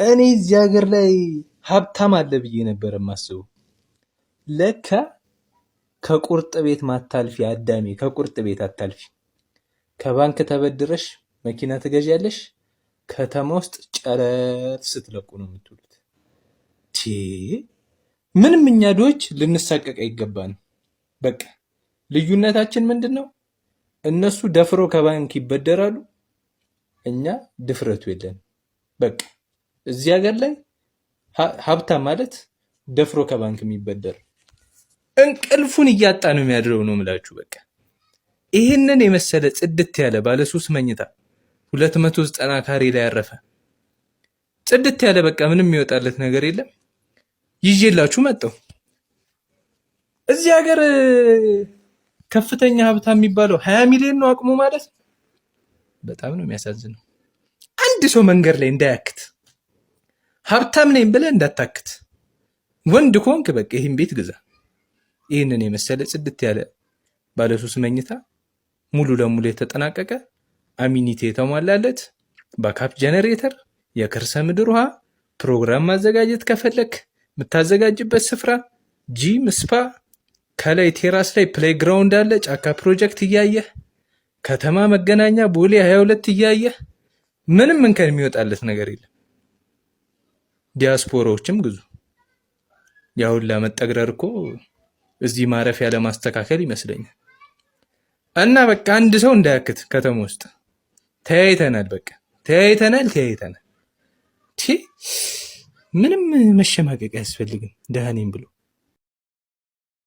እኔ እዚህ ሀገር ላይ ሀብታም አለ ብዬ ነበር የማስበው። ለካ ከቁርጥ ቤት ማታልፊ አዳሜ፣ ከቁርጥ ቤት አታልፊ። ከባንክ ተበድረሽ መኪና ትገዣለሽ፣ ከተማ ውስጥ ጨረር ስትለቁ ነው የምትውሉት። ምንም እኛ ድሆች ልንሳቀቅ አይገባንም። በቃ ልዩነታችን ምንድን ነው? እነሱ ደፍሮ ከባንክ ይበደራሉ፣ እኛ ድፍረቱ የለንም። በቃ እዚህ ሀገር ላይ ሀብታም ማለት ደፍሮ ከባንክ የሚበደር እንቅልፉን እያጣ ነው የሚያድረው ነው የምላችሁ። በቃ ይህንን የመሰለ ጽድት ያለ ባለ 3 መኝታ 290 ካሬ ላይ ያረፈ ጽድት ያለ በቃ ምንም የሚወጣለት ነገር የለም ይዤላችሁ መጣሁ። እዚህ ሀገር ከፍተኛ ሀብታም የሚባለው 20 ሚሊዮን ነው አቅሙ ማለት። በጣም ነው የሚያሳዝነው። አንድ ሰው መንገድ ላይ እንዳያክት፣ ሀብታም ነኝ ብለህ እንዳታክት። ወንድ ከሆንክ በቃ ይህን ቤት ግዛ። ይህንን የመሰለ ጽድት ያለ ባለ 3 መኝታ ሙሉ ለሙሉ የተጠናቀቀ አሚኒቲ የተሟላለት ባካፕ ጀነሬተር፣ የከርሰ ምድር ውሃ፣ ፕሮግራም ማዘጋጀት ከፈለክ የምታዘጋጅበት ስፍራ፣ ጂም፣ ስፓ፣ ከላይ ቴራስ ላይ ፕሌይግራውንድ አለ። ጫካ ፕሮጀክት እያየህ ከተማ መገናኛ ቦሌ 22 እያየህ ምንም እንከን የሚወጣለት ነገር የለም። ዲያስፖራዎችም ግዙ። ያሁን ለመጠግረር እኮ እዚህ ማረፊያ ለማስተካከል ይመስለኛል። እና በቃ አንድ ሰው እንዳያክት ከተማ ውስጥ ተያይተናል። በቃ ተያይተናል። ምንም መሸማቀቅ አያስፈልግም ደህኔም ብሎ